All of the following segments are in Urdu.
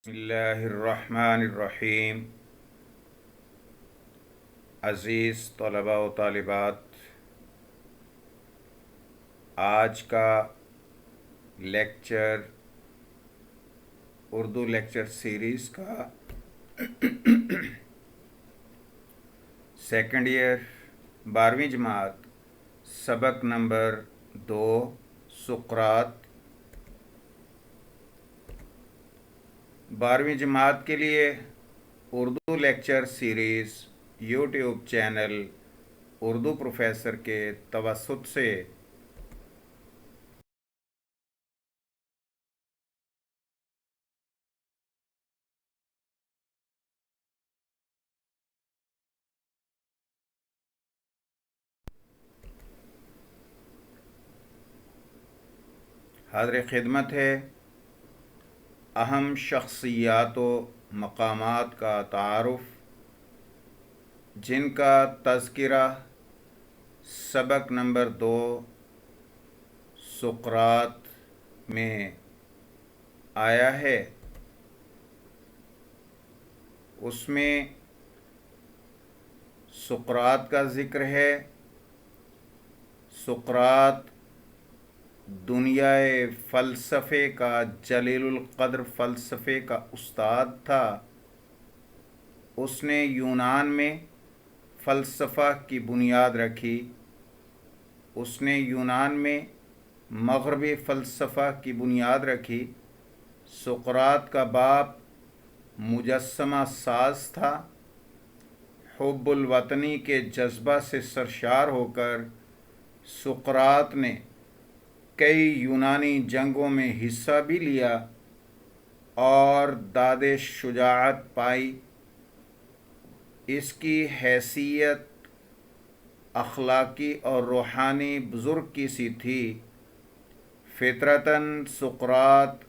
بسم اللہ الرحمن الرحیم۔ عزیز طلباء و طالبات، آج کا لیکچر اردو لیکچر سیریز کا سیکنڈ ایئر 12ویں جماعت سبق نمبر 2 سقراط 12ویں جماعت کے لیے Urdu lecture series YouTube channel Urdu professor کے توسط سے حاضر خدمت ہے۔ اہم شخصیات و مقامات کا تعارف، جن کا تذکرہ سبق نمبر 2 سقراط میں آیا ہے۔ اس میں سقراط کا ذکر ہے۔ سقراط دنیائے فلسفے کا جلیل القدر فلسفے کا استاد تھا۔ اس نے یونان میں فلسفہ کی بنیاد رکھی۔ اس نے یونان میں مغربی فلسفہ کی بنیاد رکھی۔ سقراط کا باپ مجسمہ ساز تھا۔ حب الوطنی کے جذبہ سے سرشار ہو کر سقراط نے کئی یونانی جنگوں میں حصہ بھی لیا اور داد شجاعت پائی۔ اس کی حیثیت اخلاقی اور روحانی بزرگ کی سی تھی۔ فطرتاً سقراط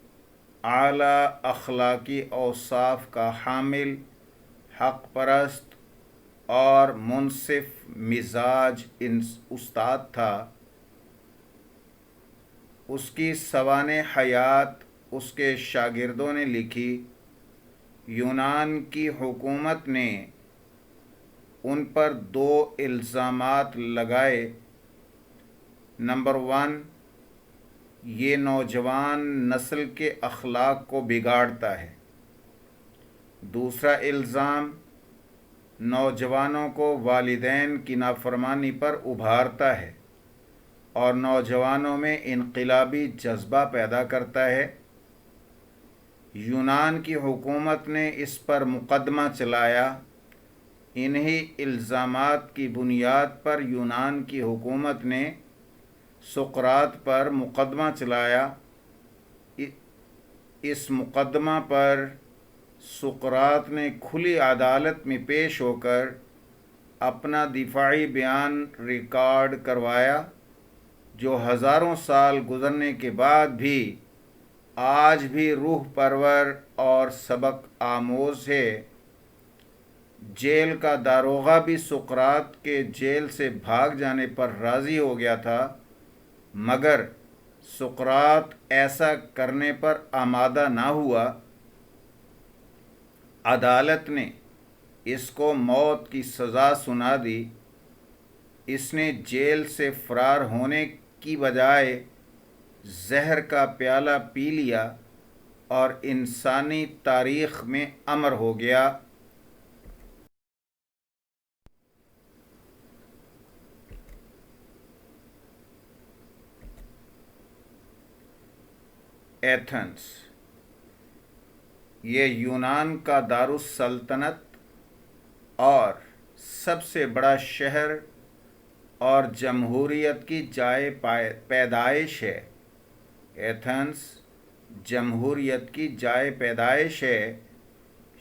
اعلیٰ اخلاقی اوصاف کا حامل، حق پرست اور منصف مزاج استاد تھا۔ اس کی سوانح حیات اس کے شاگردوں نے لکھی۔ یونان کی حکومت نے ان پر 2 الزامات لگائے۔ نمبر 1، یہ نوجوان نسل کے اخلاق کو بگاڑتا ہے۔ دوسرا الزام، نوجوانوں کو والدین کی نافرمانی پر ابھارتا ہے اور نوجوانوں میں انقلابی جذبہ پیدا کرتا ہے۔ یونان کی حکومت نے اس پر مقدمہ چلایا۔ انہی الزامات کی بنیاد پر یونان کی حکومت نے سقراط پر مقدمہ چلایا۔ اس مقدمہ پر سقراط نے کھلی عدالت میں پیش ہو کر اپنا دفاعی بیان ریکارڈ کروایا، جو ہزاروں سال گزرنے کے بعد بھی آج بھی روح پرور اور سبق آموز ہے۔ جیل کا داروغہ بھی سقراط کے جیل سے بھاگ جانے پر راضی ہو گیا تھا، مگر سقراط ایسا کرنے پر آمادہ نہ ہوا۔ عدالت نے اس کو موت کی سزا سنا دی۔ اس نے جیل سے فرار ہونے کی بجائے زہر کا پیالہ پی لیا اور انسانی تاریخ میں امر ہو گیا۔ ایتھنز، یہ یونان کا دارالسلطنت اور سب سے بڑا شہر اور جمہوریت کی جائے پیدائش ہے۔ ایتھنز جمہوریت کی جائے پیدائش ہے۔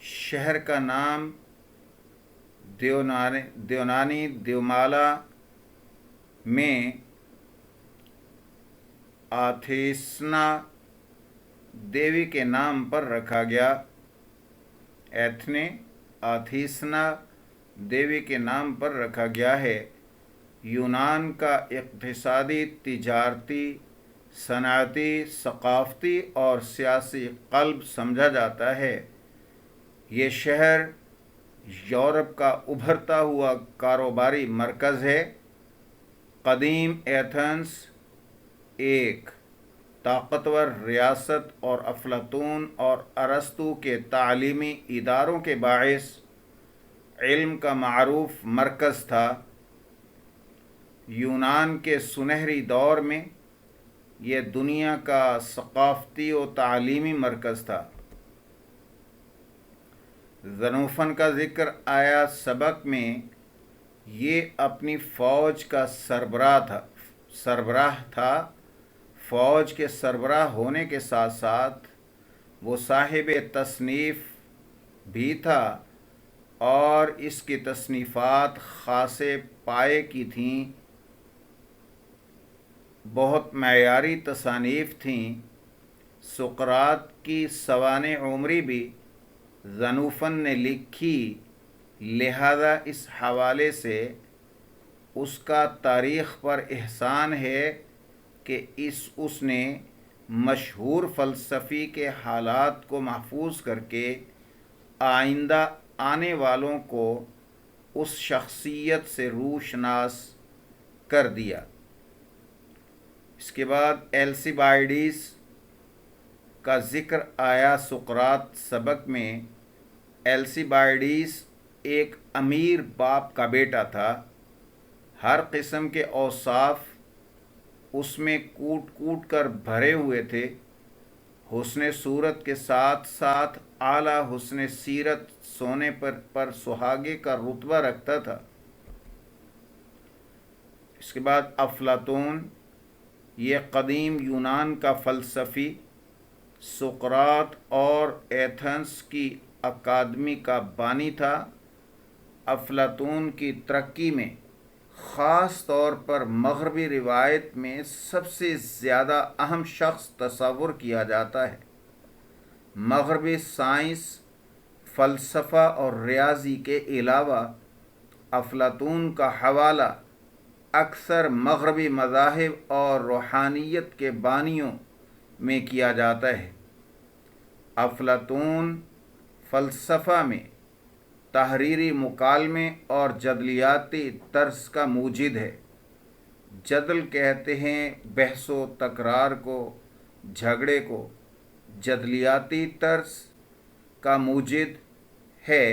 شہر کا نام دیونانی دیومالا میں آتھیسنا دیوی کے نام پر رکھا گیا۔ ایتھنے آتھیسنا دیوی کے نام پر رکھا گیا ہے۔ یونان کا اقتصادی، تجارتی، صنعتی، ثقافتی اور سیاسی قلب سمجھا جاتا ہے۔ یہ شہر یورپ کا ابھرتا ہوا کاروباری مرکز ہے۔ قدیم ایتھنز ایک طاقتور ریاست اور افلاطون اور ارسطو کے تعلیمی اداروں کے باعث علم کا معروف مرکز تھا۔ یونان کے سنہری دور میں یہ دنیا کا ثقافتی و تعلیمی مرکز تھا۔ ذنوفن کا ذکر آیا سبق میں۔ یہ اپنی فوج کا سربراہ تھا۔ فوج کے سربراہ ہونے کے ساتھ ساتھ وہ صاحب تصنیف بھی تھا اور اس کی تصنیفات خاصے پائے کی تھیں، بہت معیاری تصانیف تھیں۔ سقراط کی سوانح عمری بھی ذنوفن نے لکھی، لہذا اس حوالے سے اس کا تاریخ پر احسان ہے کہ اس نے مشہور فلسفی کے حالات کو محفوظ کر کے آئندہ آنے والوں کو اس شخصیت سے روشناس کر دیا۔ اس کے بعد السیبائیڈس کا ذکر آیا سقراط سبق میں۔ السیبائیڈس ایک امیر باپ کا بیٹا تھا۔ ہر قسم کے اوصاف اس میں کوٹ کوٹ کر بھرے ہوئے تھے۔ حسن صورت کے ساتھ ساتھ اعلیٰ حسن سیرت سونے پر سہاگے کا رتبہ رکھتا تھا۔ اس کے بعد افلاطون، یہ قدیم یونان کا فلسفی سقراط اور ایتھنز کی اکادمی کا بانی تھا۔ افلاطون کی ترقی میں خاص طور پر مغربی روایت میں سب سے زیادہ اہم شخص تصور کیا جاتا ہے۔ مغربی سائنس، فلسفہ اور ریاضی کے علاوہ افلاطون کا حوالہ اکثر مغربی مذاہب اور روحانیت کے بانیوں میں کیا جاتا ہے۔ افلاطون فلسفہ میں تحریری مکالمے اور جدلیاتی طرز کا موجد ہے۔ جدل کہتے ہیں بحث و تکرار کو، جھگڑے کو۔ جدلیاتی طرز کا موجد ہے۔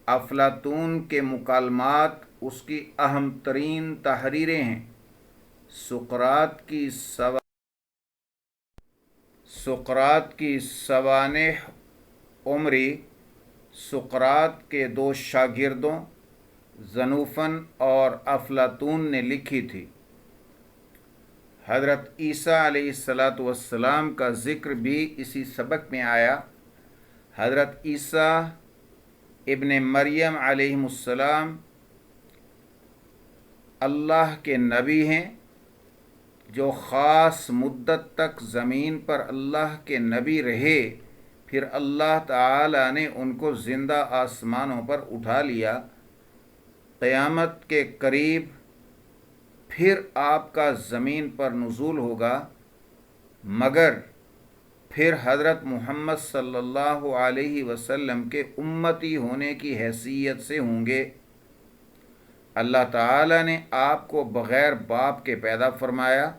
افلاطون کے مکالمات اس کی اہم ترین تحریریں ہیں۔ سقراط کی سوانح عمری سقراط کے دو شاگردوں ذنوفن اور افلاطون نے لکھی تھی۔ حضرت عیسیٰ علیہ السلام کا ذکر بھی اسی سبق میں آیا۔ حضرت عیسیٰ ابن مریم علیہ السلام اللہ کے نبی ہیں، جو خاص مدت تک زمین پر اللہ کے نبی رہے، پھر اللہ تعالی نے ان کو زندہ آسمانوں پر اٹھا لیا۔ قیامت کے قریب پھر آپ کا زمین پر نزول ہوگا، مگر پھر حضرت محمد صلی اللہ علیہ وسلم کے امتی ہونے کی حیثیت سے ہوں گے۔ اللہ تعالی نے آپ کو بغیر باپ کے پیدا فرمایا۔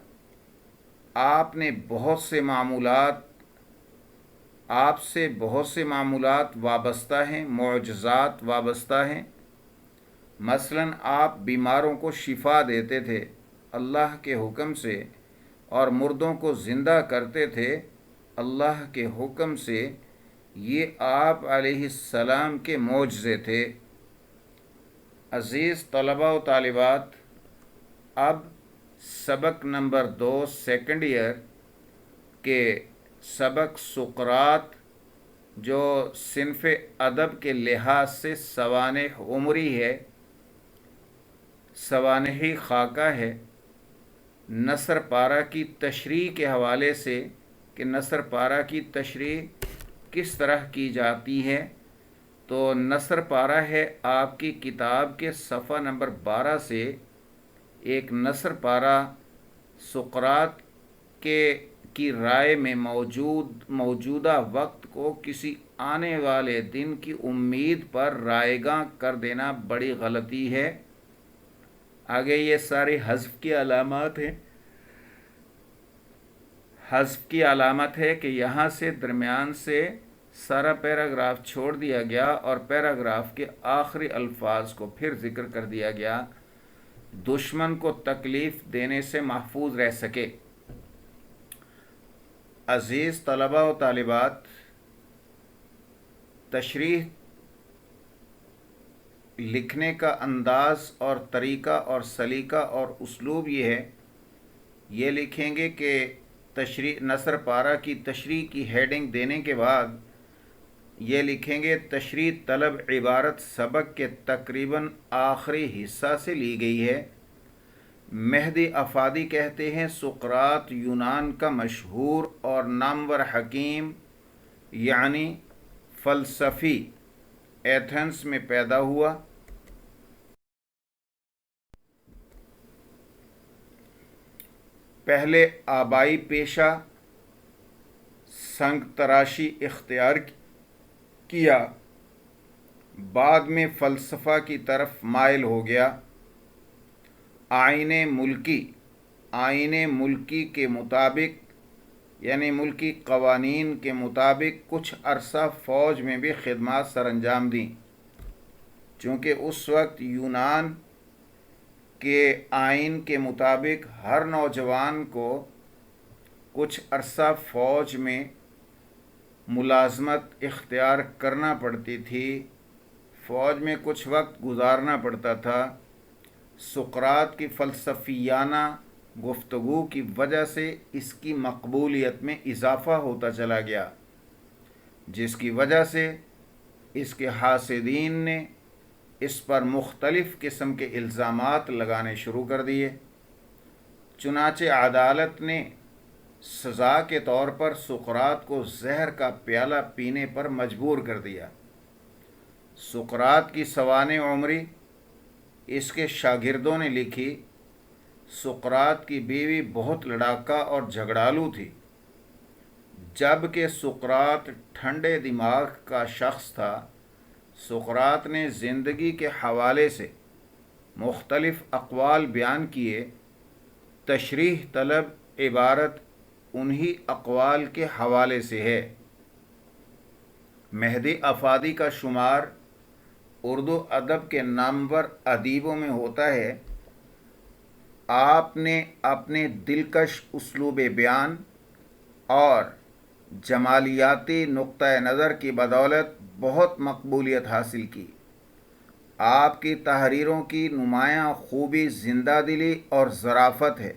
آپ سے بہت سے معمولات وابستہ ہیں، معجزات وابستہ ہیں۔ مثلاً آپ بیماروں کو شفا دیتے تھے اللہ کے حکم سے، اور مردوں کو زندہ کرتے تھے اللہ کے حکم سے۔ یہ آپ علیہ السلام کے معجزے تھے۔ عزیز طلباء و طالبات، اب سبق نمبر 2 سیکنڈ ایئر کے سبق سقراط، جو صنف ادب کے لحاظ سے سوانح عمری ہے، سوانحی خاکہ ہے، نثر پارہ کی تشریح کے حوالے سے کہ نثر پارہ کی تشریح کس طرح کی جاتی ہے، تو نثر پارہ ہے آپ کی کتاب کے صفحہ نمبر 12 سے ایک نثر پارہ سقراط کی رائے میں موجودہ وقت کو کسی آنے والے دن کی امید پر رائیگاں کر دینا بڑی غلطی ہے۔ آگے یہ ساری حذف کی علامات ہیں۔ حذف کی علامت ہے کہ یہاں سے درمیان سے سارا پیراگراف چھوڑ دیا گیا اور پیراگراف کے آخری الفاظ کو پھر ذکر کر دیا گیا، دشمن کو تکلیف دینے سے محفوظ رہ سکے۔ عزیز طلباء و طالبات، تشریح لکھنے کا انداز اور طریقہ اور سلیقہ اور اسلوب یہ ہے، یہ لکھیں گے کہ نثر پارہ کی تشریح کی ہیڈنگ دینے کے بعد یہ لکھیں گے تشریح طلب عبارت سبق کے تقریباً آخری حصہ سے لی گئی ہے۔ مہدی افادی کہتے ہیں سقراط یونان کا مشہور اور نامور حکیم یعنی فلسفی ایتھنز میں پیدا ہوا۔ پہلے آبائی پیشہ سنگ تراشی اختیار کیا، بعد میں فلسفہ کی طرف مائل ہو گیا۔ آئین ملکی کے مطابق یعنی ملکی قوانین کے مطابق کچھ عرصہ فوج میں بھی خدمات سر انجام دیں، چونکہ اس وقت یونان کے آئین کے مطابق ہر نوجوان کو کچھ عرصہ فوج میں ملازمت اختیار کرنا پڑتی تھی، فوج میں کچھ وقت گزارنا پڑتا تھا۔ سقراط کی فلسفیانہ گفتگو کی وجہ سے اس کی مقبولیت میں اضافہ ہوتا چلا گیا، جس کی وجہ سے اس کے حاسدین نے اس پر مختلف قسم کے الزامات لگانے شروع کر دیے۔ چنانچہ عدالت نے سزا کے طور پر سقراط کو زہر کا پیالہ پینے پر مجبور کر دیا۔ سقراط کی سوانح عمری اس کے شاگردوں نے لکھی۔ سقراط کی بیوی بہت لڑاکا اور جھگڑالو تھی، جبکہ سقراط ٹھنڈے دماغ کا شخص تھا۔ سقراط نے زندگی کے حوالے سے مختلف اقوال بیان کیے، تشریح طلب عبارت انہی اقوال کے حوالے سے ہے۔ مہدی افادی کا شمار اردو ادب کے نامور ادیبوں میں ہوتا ہے۔ آپ نے اپنے دلکش اسلوب بیان اور جمالیاتی نقطۂ نظر کی بدولت بہت مقبولیت حاصل کی۔ آپ کی تحریروں کی نمایاں خوبی زندہ دلی اور ظرافت ہے۔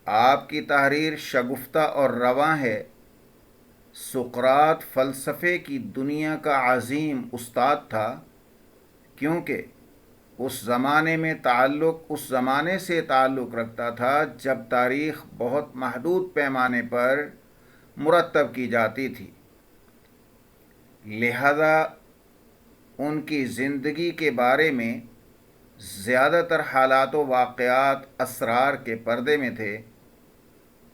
آپ کی تحریر شگفتہ اور رواں ہے۔ سقراط فلسفے کی دنیا کا عظیم استاد تھا، کیونکہ اس زمانے سے تعلق رکھتا تھا جب تاریخ بہت محدود پیمانے پر مرتب کی جاتی تھی، لہذا ان کی زندگی کے بارے میں زیادہ تر حالات و واقعات اسرار کے پردے میں تھے۔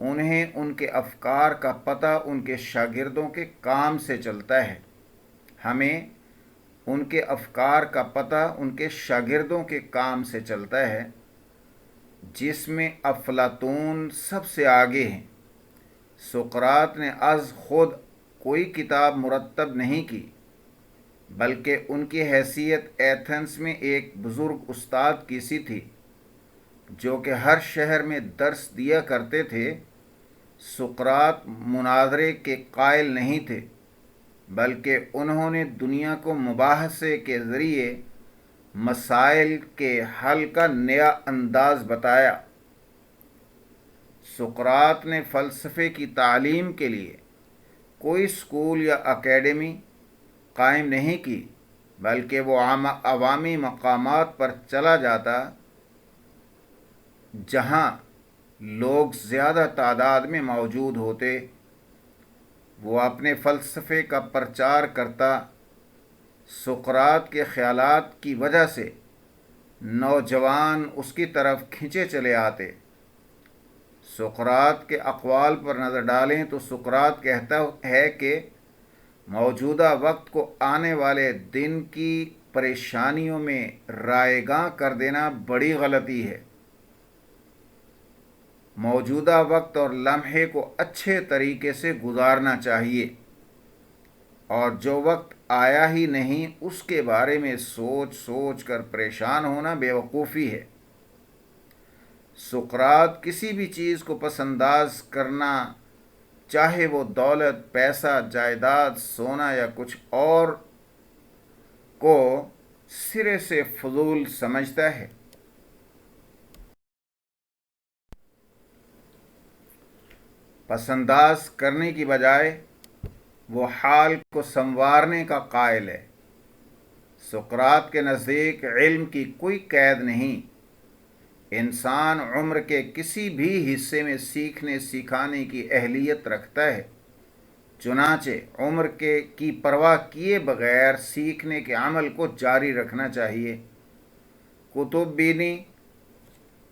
انہیں ان کے افکار کا پتہ ان کے شاگردوں کے کام سے چلتا ہے۔ ہمیں ان کے افکار کا پتہ ان کے شاگردوں کے کام سے چلتا ہے، جس میں افلاطون سب سے آگے ہیں۔ سقراط نے از خود کوئی کتاب مرتب نہیں کی، بلکہ ان کی حیثیت ایتھنز میں ایک بزرگ استاد کی سی تھی، جو کہ ہر شہر میں درس دیا کرتے تھے۔ سقراط مناظرے کے قائل نہیں تھے، بلکہ انہوں نے دنیا کو مباحثے کے ذریعے مسائل کے حل کا نیا انداز بتایا۔ سقراط نے فلسفے کی تعلیم کے لیے کوئی اسکول یا اکیڈمی قائم نہیں کی، بلکہ وہ عوامی مقامات پر چلا جاتا جہاں لوگ زیادہ تعداد میں موجود ہوتے۔ وہ اپنے فلسفے کا پرچار کرتا۔ سقراط کے خیالات کی وجہ سے نوجوان اس کی طرف کھنچے چلے آتے۔ سقراط کے اقوال پر نظر ڈالیں تو سقراط کہتا ہے کہ موجودہ وقت کو آنے والے دن کی پریشانیوں میں رائے گاں کر دینا بڑی غلطی ہے۔ موجودہ وقت اور لمحے کو اچھے طریقے سے گزارنا چاہیے، اور جو وقت آیا ہی نہیں اس کے بارے میں سوچ سوچ کر پریشان ہونا بے وقوفی ہے۔ سقراط کسی بھی چیز کو پس انداز کرنا، چاہے وہ دولت، پیسہ، جائیداد، سونا یا کچھ اور، کو سرے سے فضول سمجھتا ہے۔ پس انداز کرنے کی بجائے وہ حال کو سنوارنے کا قائل ہے۔ سقراط کے نزدیک علم کی کوئی قید نہیں۔ انسان عمر کے کسی بھی حصے میں سیکھنے سکھانے کی اہلیت رکھتا ہے، چنانچہ عمر کی پرواہ کیے بغیر سیکھنے کے عمل کو جاری رکھنا چاہیے۔ کتب بینی،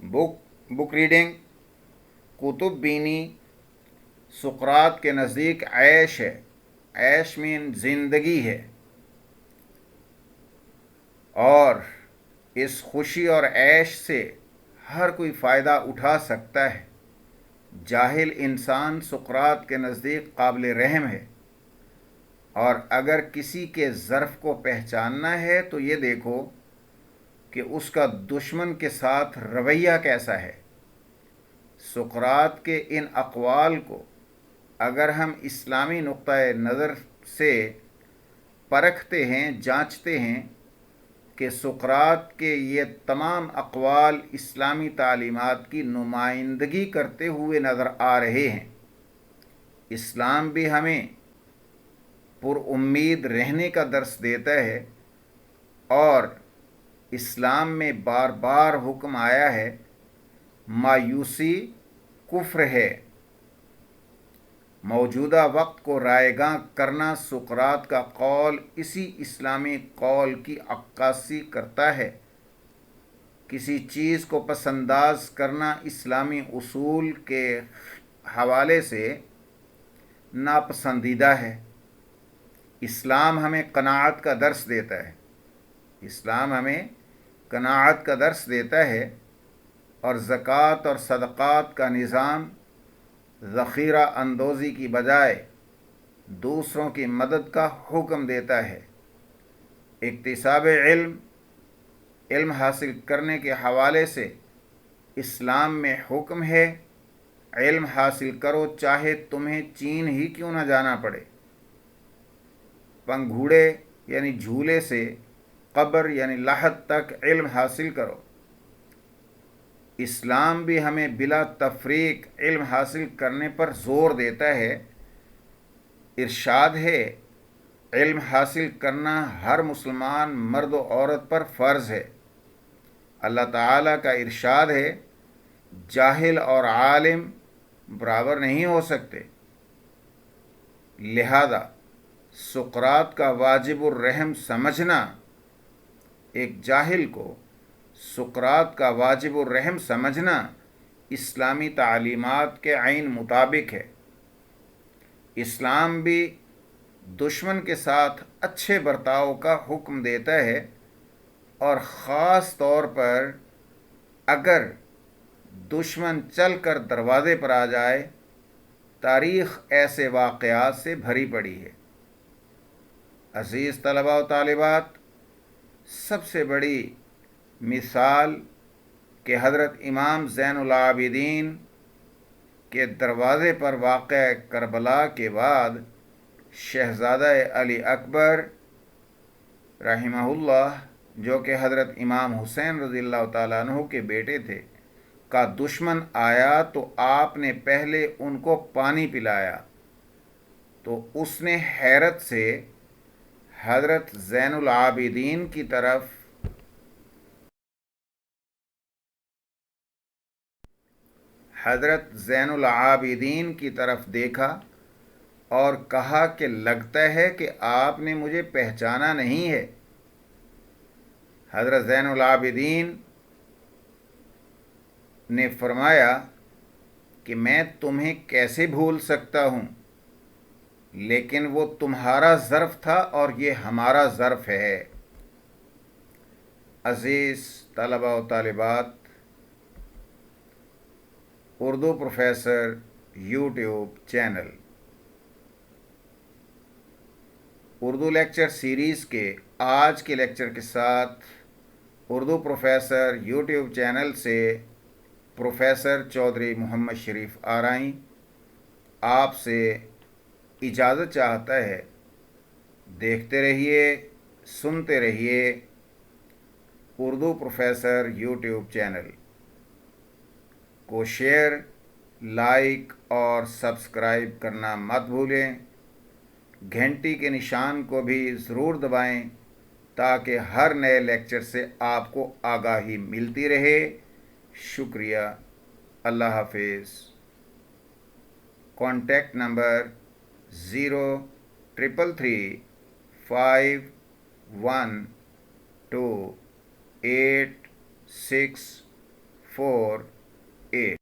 بک ریڈنگ، کتب بینی سقراط کے نزدیک عیش ہے۔ عیش مین زندگی ہے، اور اس خوشی اور عیش سے ہر کوئی فائدہ اٹھا سکتا ہے۔ جاہل انسان سقراط کے نزدیک قابل رحم ہے، اور اگر کسی کے ظرف کو پہچاننا ہے تو یہ دیکھو کہ اس کا دشمن کے ساتھ رویہ کیسا ہے۔ سقراط کے ان اقوال کو اگر ہم اسلامی نقطۂ نظر سے پرکھتے ہیں، جانچتے ہیں کہ سقراط کے یہ تمام اقوال اسلامی تعلیمات کی نمائندگی کرتے ہوئے نظر آ رہے ہیں۔ اسلام بھی ہمیں پر امید رہنے کا درس دیتا ہے، اور اسلام میں بار بار حکم آیا ہے، مایوسی کفر ہے۔ موجودہ وقت کو رائے گاں کرنا سقراط کا قول اسی اسلامی قول کی عکاسی کرتا ہے۔ کسی چیز کو پس انداز کرنا اسلامی اصول کے حوالے سے ناپسندیدہ ہے۔ اسلام ہمیں قناعت کا درس دیتا ہے۔ اسلام ہمیں قناعت کا درس دیتا ہے، اور زکوٰۃ اور صدقات کا نظام ذخیرہ اندوزی کی بجائے دوسروں کی مدد کا حکم دیتا ہے۔ اکتساب علم حاصل کرنے کے حوالے سے اسلام میں حکم ہے، علم حاصل کرو چاہے تمہیں چین ہی کیوں نہ جانا پڑے۔ پنگھوڑے یعنی جھولے سے قبر یعنی لحد تک علم حاصل کرو۔ اسلام بھی ہمیں بلا تفریق علم حاصل کرنے پر زور دیتا ہے۔ ارشاد ہے، علم حاصل کرنا ہر مسلمان مرد و عورت پر فرض ہے۔ اللہ تعالیٰ کا ارشاد ہے، جاہل اور عالم برابر نہیں ہو سکتے۔ لہذا سقراط کا واجب الرحم سمجھنا ایک جاہل کو سقراط کا واجب الرحم سمجھنا اسلامی تعلیمات کے عین مطابق ہے۔ اسلام بھی دشمن کے ساتھ اچھے برتاؤ کا حکم دیتا ہے، اور خاص طور پر اگر دشمن چل کر دروازے پر آ جائے۔ تاریخ ایسے واقعات سے بھری پڑی ہے۔ عزیز طلباء و طالبات، سب سے بڑی مثال کہ حضرت امام زین العابدین کے دروازے پر واقع کربلا کے بعد شہزادہ علی اکبر رحمہ اللہ، جو کہ حضرت امام حسین رضی اللہ تعالیٰ عنہ کے بیٹے تھے، کا دشمن آیا تو آپ نے پہلے ان کو پانی پلایا، تو اس نے حیرت سے حضرت زین العابدین کی طرف دیکھا اور کہا کہ لگتا ہے کہ آپ نے مجھے پہچانا نہیں ہے۔ حضرت زین العابدین نے فرمایا کہ میں تمہیں کیسے بھول سکتا ہوں، لیکن وہ تمہارا ظرف تھا اور یہ ہمارا ظرف ہے۔ عزیز طلبہ و طالبات، Urdu professor YouTube channel, Urdu lecture series کے آج کے لیکچر کے ساتھ اردو پروفیسر یوٹیوب چینل سے پروفیسر چودھری محمد شریف آرائیں آپ سے اجازت چاہتا ہے۔ دیکھتے رہیے، سنتے رہیے اردو پروفیسر یوٹیوب چینل کو شیئر، لائک اور سبسکرائب کرنا مت بھولیں۔ گھنٹی کے نشان کو بھی ضرور دبائیں تاکہ ہر نئے لیکچر سے آپ کو آگاہی ملتی رہے۔ شکریہ، اللہ حافظ۔ Contact number 03335128648۔